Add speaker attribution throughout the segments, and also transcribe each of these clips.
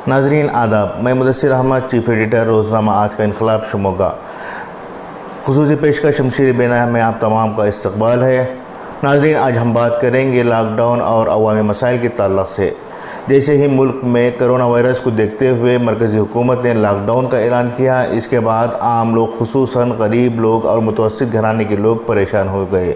Speaker 1: नाजरीन आदाब, मैं मुदस्सिर अहमद, चीफ एडिटर रोज़नामा आज का इनकलाब शुमोगा। खुसूसी पेशकश शमशीर बेनायाम में आप तमाम का इस्तकबाल है। नाजरीन, आज हम बात करेंगे लॉकडाउन और अवामी मसाइल के ताल्लुक़ से। जैसे ही मुल्क में कोरोना वायरस को देखते हुए मरकज़ी हुकूमत ने लॉकडाउन का ऐलान किया, इसके बाद आम लोग खुसूसन गरीब लोग और मुतवस्सित घराने के लोग परेशान हो गए।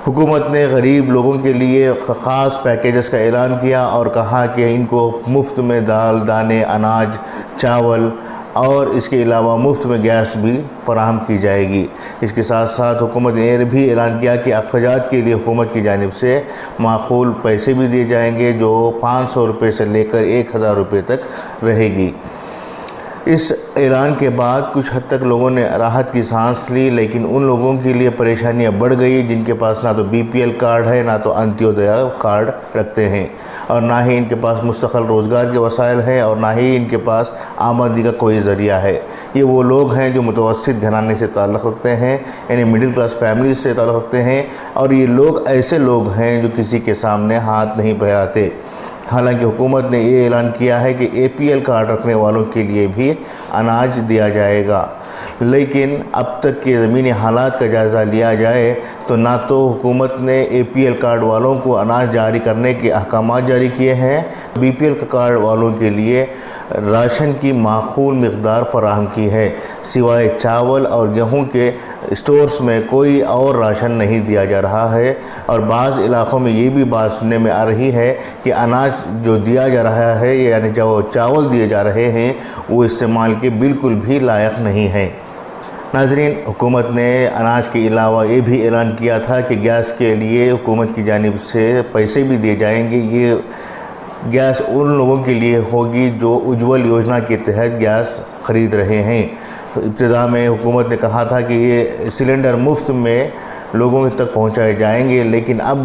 Speaker 1: हुकूमत ने गरीब लोगों के लिए ख़ास पैकेजेस का ऐलान किया और कहा कि इनको मुफ्त में दाल, दाने, अनाज, चावल और इसके अलावा मुफ्त में गैस भी फराहम की जाएगी। इसके साथ साथ हुकूमत ने यह भी ऐलान किया कि अखराजात के लिए हुकूमत की जानिब से माकूल पैसे भी दिए जाएंगे, जो 500 रुपये से लेकर 1000 रुपये तक रहेगी। इस ऐलान के बाद कुछ हद तक लोगों ने राहत की सांस ली, लेकिन उन लोगों के लिए परेशानियां बढ़ गई जिनके पास ना तो BPL कार्ड है, ना तो अंत्योदय कार्ड रखते हैं, और ना ही इनके पास मुस्तकिल रोज़गार के वसाइल हैं, और ना ही इनके पास आमदनी का कोई ज़रिया है। ये वो लोग हैं जो मुतवस्सित घराने से ताल्लुक़ रखते हैं, यानी मिडिल क्लास फैमिली से ताल्लुक़ रखते हैं, और ये लोग ऐसे लोग हैं जो किसी के सामने हाथ नहीं फैलाते। हालांकि हुकूमत ने ये ऐलान किया है कि APL कार्ड रखने वालों के लिए भी अनाज दिया जाएगा, लेकिन अब तक के ज़मीनी हालात का जायज़ा लिया जाए तो ना तो हुकूमत ने APL कार्ड वालों को अनाज जारी करने के अहकाम जारी किए हैं, BPL कार्ड वालों के लिए राशन की माकूल मिक़दार फराहम की है। सिवाय चावल और गेहूं के स्टोर्स में कोई और राशन नहीं दिया जा रहा है, और बाज़ इलाक़ों में ये भी बात सुनने में आ रही है कि अनाज जो दिया जा रहा है, यानी जो चावल दिए जा रहे हैं, वो इस्तेमाल के बिल्कुल भी लायक नहीं है। नाज़रीन, हुकूमत ने अनाज के अलावा ये भी ऐलान किया था कि गैस के लिए हुकूमत की जानिब से पैसे भी दिए जाएंगे। ये गैस उन लोगों के लिए होगी जो उज्ज्वल योजना के तहत गैस ख़रीद रहे हैं। इब्तिदा में हुकूमत ने कहा था कि ये सिलेंडर मुफ्त में लोगों तक पहुंचाए जाएंगे, लेकिन अब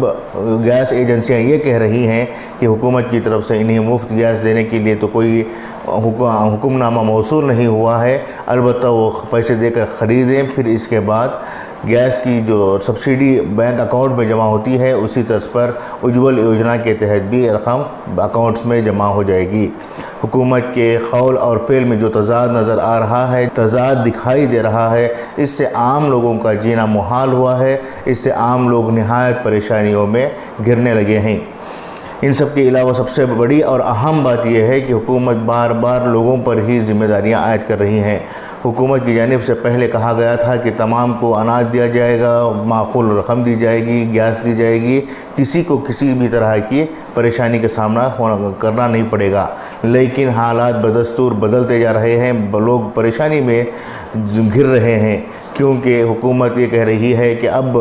Speaker 1: गैस एजेंसियां ये कह रही हैं कि हुकूमत की तरफ से इन्हें मुफ्त गैस देने के लिए तो कोई हुक्मनामा मौसूल नहीं हुआ है। अलबत्ता वो पैसे देकर ख़रीदें, फिर इसके बाद गैस की जो सब्सिडी बैंक अकाउंट में जमा होती है, उसी तर्ज पर उज्ज्वल योजना के तहत भी रकम अकाउंट्स में जमा हो जाएगी। हुकूमत के क़ौल और फ़ेल में जो तज़ाद नज़र आ रहा है, तज़ाद दिखाई दे रहा है, इससे आम लोगों का जीना मुहाल हुआ है। इससे आम लोग निहायत परेशानियों में घिरने लगे हैं। इन सब के अलावा सबसे बड़ी और अहम बात यह है कि हुकूमत बार बार लोगों पर ही ज़िम्मेदारियाँ आयद कर रही हैं। हुकूमत की जानिब से पहले कहा गया था कि तमाम को अनाज दिया जाएगा, माकूल रकम दी जाएगी, गैस दी जाएगी, किसी को किसी भी तरह की परेशानी का सामना करना नहीं पड़ेगा। लेकिन हालात बदस्तूर बदलते जा रहे हैं, लोग परेशानी में घिर रहे हैं, क्योंकि हुकूमत ये कह रही है कि अब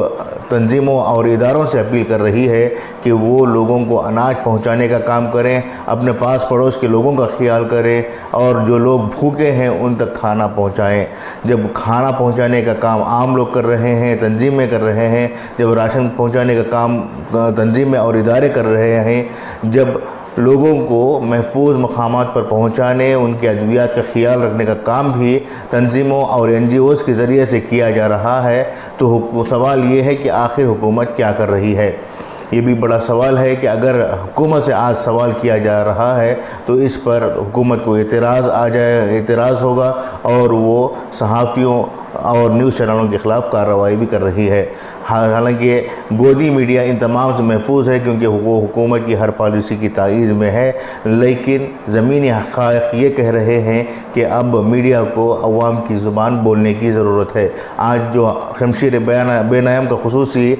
Speaker 1: तंजीमों और इदारों से अपील कर रही है कि वो लोगों को अनाज पहुंचाने का काम करें, अपने पास पड़ोस के लोगों का ख्याल करें, और जो लोग भूखे हैं उन तक खाना पहुंचाएं। जब खाना पहुंचाने का काम आम लोग कर रहे हैं, तंजीमें कर रहे हैं, जब राशन पहुंचाने का काम तंजीमें और इदारे कर रहे हैं, जब लोगों को महफूज मकामात पर पहुँचाने, उनके अद्वियात का ख्याल रखने का काम भी तंजीमों और NGOs के ज़रिए से किया जा रहा है, तो सवाल ये है कि आखिर हुकूमत क्या कर रही है। ये भी बड़ा सवाल है कि अगर हुकूमत से आज सवाल किया जा रहा है तो इस पर हुकूमत को एतराज़ होगा, और वो सहाफ़ियों और न्यूज़ चैनलों के ख़िलाफ़ कार्रवाई भी कर रही है। हालांकि गोदी मीडिया इन तमाम से महफूज है, क्योंकि वो हुकूमत की हर पॉलिसी की तायीद में है, लेकिन ज़मीनी हक़ाइक़ ये कह रहे हैं कि अब मीडिया को अवाम की ज़ुबान बोलने की ज़रूरत है। आज जो शमशीर बेनायाम का खुसूसी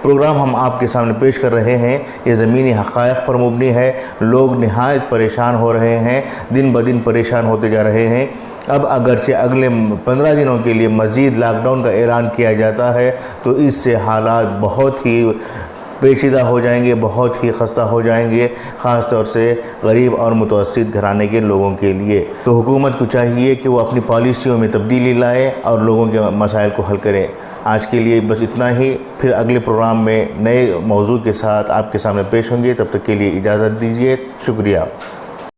Speaker 1: प्रोग्राम हम आपके सामने पेश कर रहे हैं, ये ज़मीनी हक़ाइक़ पर मबनी है। लोग निहायत परेशान हो रहे हैं, दिन ब दिन परेशान होते जा रहे हैं। अब अगरचे अगले 15 दिनों के लिए मज़ीद लॉकडाउन का ऐलान किया जाता है तो इससे हालात बहुत ही पेचीदा हो जाएंगे, बहुत ही खस्ता हो जाएंगे, ख़ास तौर से गरीब और मुतवस्सित घराने के लोगों के लिए। तो हुकूमत को चाहिए कि वो अपनी पॉलिसियों में तब्दीली लाए और लोगों के मसाइल को हल करें। आज के लिए बस इतना ही, फिर अगले प्रोग्राम में नए मौजू के साथ आपके सामने पेश होंगे। तब तक के लिए इजाज़त दीजिए, शुक्रिया।